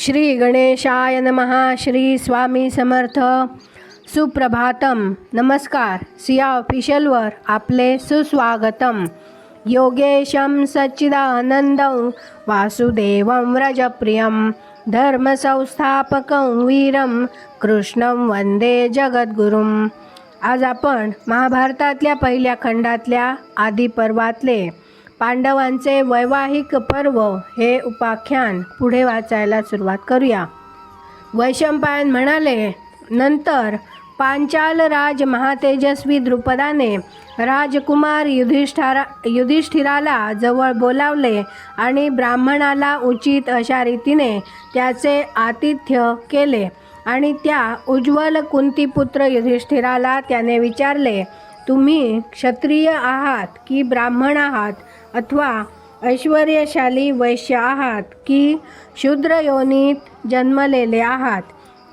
श्री गणेशाय नमः. श्री स्वामी समर्थ. सुप्रभातम. नमस्कार. सिया ऑफिशियलवर आपले सुस्वागतम. योगेशं सच्चिदानंदं वासुदेवं व्रजप्रियं धर्मसंस्थापकं वीरं कृष्णं वंदे जगद्गुरुं. आज आपण महाभारतातल्या पहिल्या खंडातल्या आदी पर्वातले पांडवांचे वैवाहिक पर्व हे उपाख्यान पुढे वाचायला सुरुवात करूया. वैशंपायन म्हणाले, नंतर पांचाल राज महातेजस्वी द्रुपदाने राजकुमार युधिष्ठिराला जवळ बोलावले आणि ब्राह्मणाला उचित अशा रीतीने त्याचे आतिथ्य केले. आणि त्या उज्ज्वल कुंतीपुत्र युधिष्ठिराला त्याने विचारले, तुम्ही क्षत्रिय आहात की ब्राह्मण आहात, अथवा ऐश्वर्यशाली वैश्य आहात की शूद्र योनीत जन्मलेले आहात,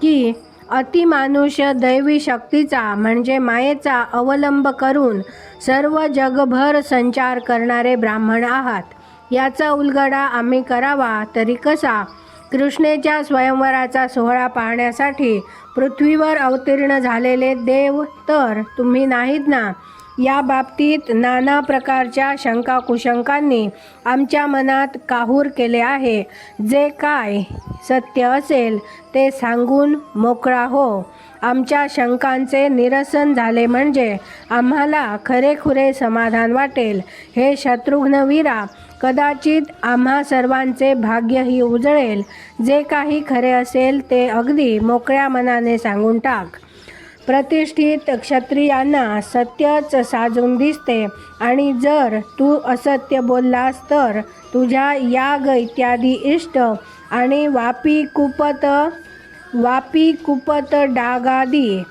की अतिमानुष दैवी शक्तीचा म्हणजे मायेचा अवलंब करून सर्व जगभर संचार करणारे ब्राह्मण आहात. याचा उलगडा आम्ही करावा तरी कसा? कृष्णेच्या स्वयंवराचा सोहळा पाहण्यासाठी पृथ्वीवर अवतीर्ण झालेले देव तर तुम्ही नाहीत ना? या बाबतीत नाना प्रकारच्या शंका कुशंकांनी आमच्या मनात काहूर केले आहे. जे काय सत्य असेल ते सांगून मोकळा हो. आमच्या शंकांचे निरसन झाले म्हणजे आम्हाला खरेखुरे समाधान वाटेल. हे शत्रुघ्नवीरा, कदाचित आम्हा सर्वांचे भाग्यही उजळेल. जे काही खरे असेल ते अगदी मोकळ्या मनाने सांगून टाक. प्रतिष्ठित क्षत्रियांना सत्यच साजून दिसते आणि जर तू असत्य बोललास तर तुझ्या याग इत्यादी इष्ट आणि वापी कुपत डागादी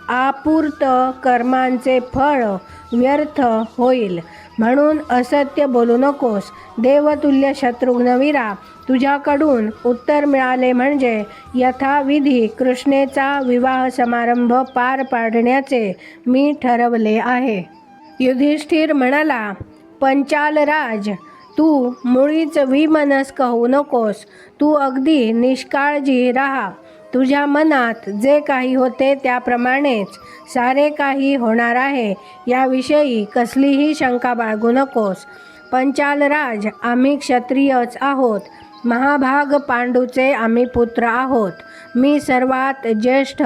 आपूर्त कर्मांचे फळ व्यर्थ होईल. म्हणून असत्य बोलू नकोस. देवतुल्य शत्रुघ्नवीरा, तुझ्याकडून उत्तर मिळाले म्हणजे यथाविधी कृष्णेचा विवाह समारंभ पार पाडण्याचे मी ठरवले आहे. युधिष्ठिर म्हणाला, पंचालराज, तू मुळीच विमनस्क होऊ नकोस. तू अगदी निष्काळजी राहा. तुझ्या मनात जे काही होते त्याप्रमाणेच सारे काही होणार आहे. याविषयी कसलीही शंका बाळगू नकोस. पंचालराज, आम्ही क्षत्रियच आहोत. महाभाग पांडूचे आम्ही पुत्र आहोत. मी सर्वात ज्येष्ठ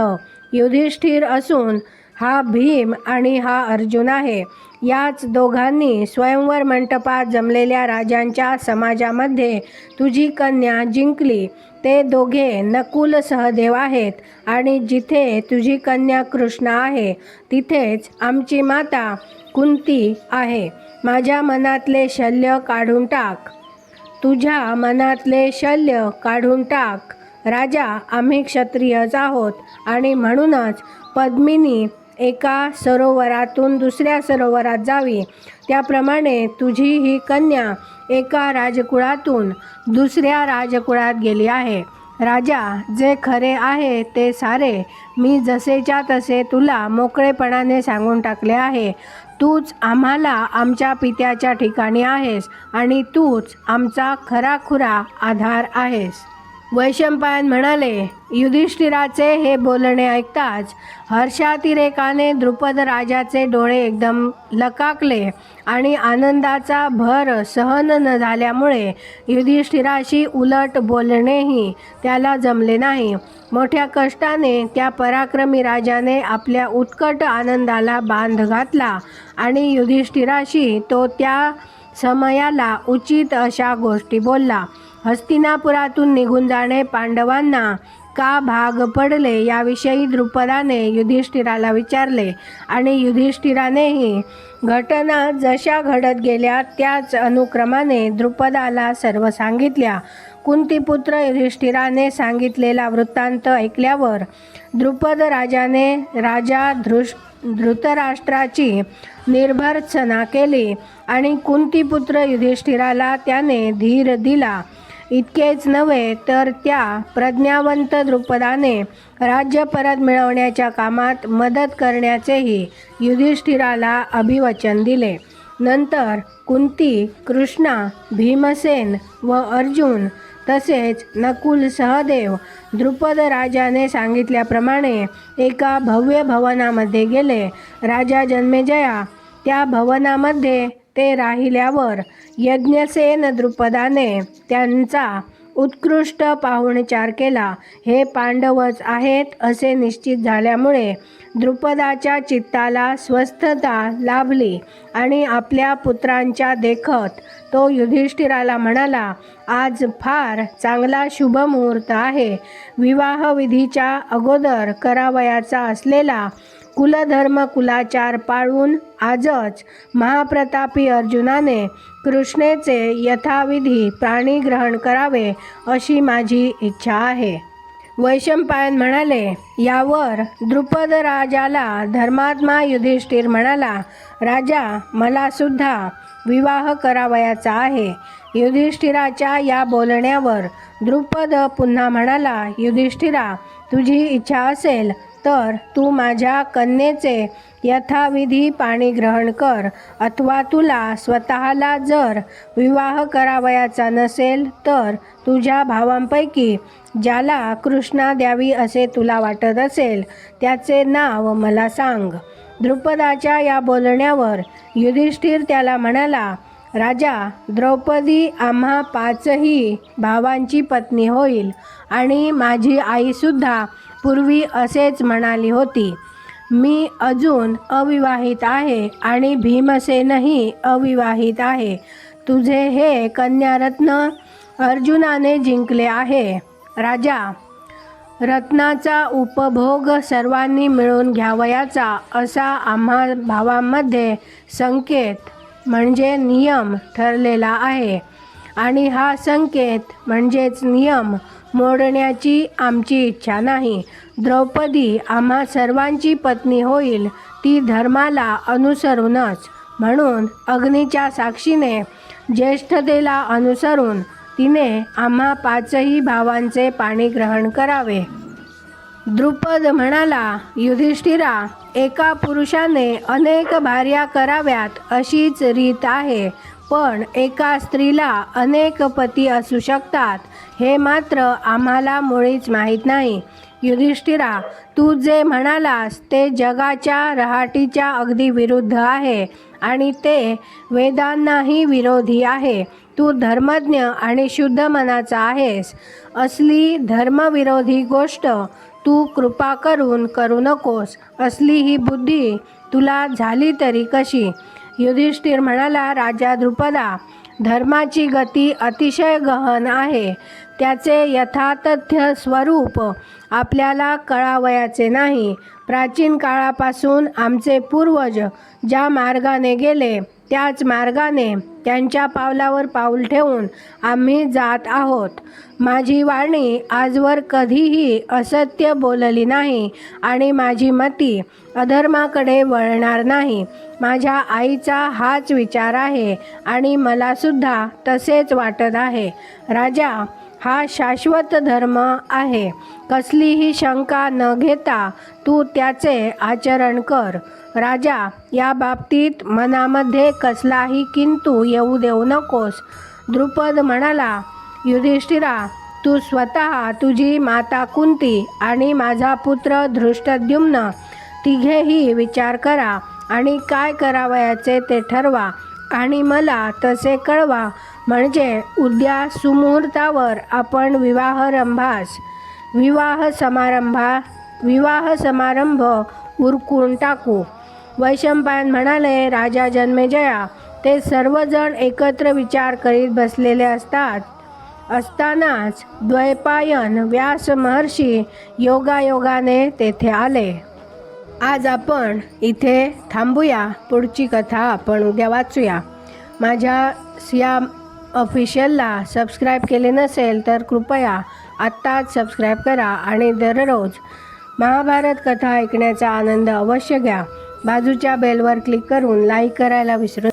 युधिष्ठिर असून हा भीम आणि हा अर्जुन आहे. याच दोघांनी स्वयंवर मंटपात जमलेल्या राजांच्या समाजामध्ये तुझी कन्या जिंकली. ते दोघे नकुल सहदेव आहेत आणि जिथे तुझी कन्या कृष्णा आहे तिथेच आमची माता कुंती आहे. माझ्या मनातले शल्य काढून टाक. तुझ्या मनातले शल्य काढून टाक. राजा, आम्ही क्षत्रियच आहोत आणि म्हणूनच पद्मिनी एका सरोवरातून दुसऱ्या सरोवरात जावी, त्याप्रमाणे तुझी ही कन्या एका राजकुळातून दुसऱ्या राजकुळात गेली आहे. राजा, जे खरे आहे ते सारे मी जसेच्या तसे तुला मोकळेपणाने सांगून टाकले आहे. तूच आम्हाला आमच्या पित्याच्या ठिकाणी आहेस आणि तूच आमचा खराखुरा आधार आहेस. वैशंपायन म्हणाले, युधिष्ठिराचे हे बोलणे ऐकताच हर्षातिरेकाने द्रुपद राजाचे डोळे एकदम लकाकले आणि आनंदाचा भर सहन न झाल्यामुळे युधिष्ठिराशी उलट बोलणेही त्याला जमले नाही. मोठ्या कष्टाने त्या पराक्रमी राजाने आपल्या उत्कट आनंदाला बांध घातला आणि युधिष्ठिराशी तो त्या समयाला उचित अशा गोष्टी बोलला. हस्तिनापुरातून निघून जाणे पांडवांना का भाग पडले याविषयी द्रुपदाने युधिष्ठिराला विचारले आणि युधिष्ठिरानेही घटना जशा घडत गेल्या त्याच अनुक्रमाने द्रुपदाला सर्व सांगितल्या. कुंतीपुत्र युधिष्ठिराने सांगितलेला वृत्तांत ऐकल्यावर द्रुपद राजाने राजा धृतराष्ट्राची निर्भर्त्सना केली आणि कुंतीपुत्र युधिष्ठिराला त्याने धीर दिला. इतकेच नव्हे तर त्या प्रज्ञावंत द्रुपदाने राज्य परत मिळवण्याच्या कामात मदत करण्याचेही युधिष्ठिराला अभिवचन दिले. नंतर कुंती, कृष्णा, भीमसेन व अर्जुन तसेच नकुल सहदेव द्रुपद राजाने सांगितल्याप्रमाणे एका भव्य भवनामध्ये गेले. राजा जन्मेजया त्या भवनामध्ये ते राहिल्यावर यज्ञसेन द्रुपदाने त्यांचा उत्कृष्ट पाहुणचार केला. हे पांडवच आहेत असे निश्चित झाल्यामुळे द्रुपदाच्या चित्ताला स्वस्थता लाभली आणि आपल्या पुत्रांच्या देखत तो युधिष्ठिराला म्हणाला, आज फार चांगला शुभमुहूर्त आहे. विवाहविधीच्या अगोदर करावयाचा असलेला कुलधर्म कुलाचार पाळून आजच महाप्रतापी अर्जुनाने कृष्णेचे यथाविधी प्राणीग्रहण करावे अशी माझी इच्छा आहे. वैशंपायन म्हणाले. यावर द्रुपद राजाला धर्मात्मा युधिष्ठिर म्हणाला, राजा मला सुद्धा विवाह करावयाचा आहे. युधिष्ठिराच्या या बोलण्यावर द्रुपद पुन्हा म्हणाला, युधिष्ठिरा तुझी इच्छा असेल तर तू माझ्या कन्येचे यथाविधी पाणी ग्रहण कर, अथवा तुला स्वतःला जर विवाह करावयाचा नसेल तर तुझ्या भावांपैकी ज्याला कृष्णा द्यावी असे तुला वाटत असेल त्याचे नाव मला सांग. द्रुपदाच्या या बोलण्यावर युधिष्ठिर त्याला म्हणाला, राजा द्रौपदी आम्हा 5ही भावांची पत्नी होईल आणि माझी आईसुद्धा पूर्वी असेच म्हणाली होती. मी अजून अविवाहित आहे आणि भीमसेनही अविवाहित आहे. तुझे हे कन्यारत्न अर्जुनाने जिंकले आहे. राजा रत्नाचा उपभोग सर्वांनी मिळून घ्यावयाचा असा आम्हा भावांमध्ये संकेत म्हणजे नियम ठरलेला आहे आणि हा संकेत म्हणजेच नियम मोडण्याची आमची इच्छा नाही. द्रौपदी आम्हा सर्वांची पत्नी होईल ती धर्माला अनुसरूनच. म्हणून अग्नीच्या साक्षीने ज्येष्ठतेला अनुसरून तिने आम्हा 5ही भावांचे पाणी ग्रहण करावे. द्रुपद म्हणाला, युधिष्ठिरा एका पुरुषाने अनेक भार्या कराव्यात अशीच रीत आहे, पण एका स्त्रीला अनेक पती असू शकतात हे मात्र आम्हाला मुळीच माहीत नाही. युधिष्ठिरा तू जे म्हणालास ते जगाच्या रहाटीच्या अगदी विरुद्ध आहे आणि ते वेदांनाही विरोधी आहे. तू धर्मज्ञ आणि शुद्ध मनाचा आहेस. असली धर्मविरोधी गोष्ट तू कृपा करून करू नकोस. असली ही बुद्धी तुला झाली तरी कशी? युधिष्ठिर म्हणाला, राजा द्रुपदा धर्माची गती अतिशय गहन आहे. त्याचे यथातथ्य स्वरूप आपल्याला कळावयाचे नाही. प्राचीन काळापासून आमचे पूर्वज ज्या मार्गाने गेले त्याच मार्गाने त्यांच्या पावलावर पाऊल ठेवून आम्ही जात आहोत. माझी वाणी आजवर कधीही असत्य बोलली नाही आणि माझी मती अधर्माकडे वळणार नाही. माझ्या आईचा हाच विचार आहे आणि मला सुद्धा तसेच वाटत आहे. राजा हा शाश्वत धर्म आहे. कसलीही शंका न घेता तू त्याचे आचरण कर. राजा या बाबतीत मनामध्ये कसलाही किंतु येऊ देऊ नकोस. द्रुपद म्हणाला, युधिष्ठिरा तू स्वतः, तुझी माता कुंती आणि माझा पुत्र धृष्टद्युम्न तिघेही विचार करा आणि काय करावयाचे ते ठरवा आणि मला तसे कळवा. म्हणजे उद्या सुमुहूर्तावर आपण विवाह समारंभ उरकून टाकू. वैशंपायन म्हणाले, राजा जन्मेजया ते सर्वजण एकत्र विचार करीत बसलेले असतानाच द्वैपायन व्यास महर्षी योगायोगाने तेथे आले. आज आपण इथे थांबूया. पुढची कथा आपण उद्या वाचूया. माझ्या या ऑफिशियलला सबस्क्राईब केले नसेल तर कृपया आत्ताच सबस्क्राईब करा आणि दररोज महाभारत कथा ऐकण्याचा आनंद अवश्य घ्या. बाजूच्या बेलवर क्लिक करून लाईक करायला विसरू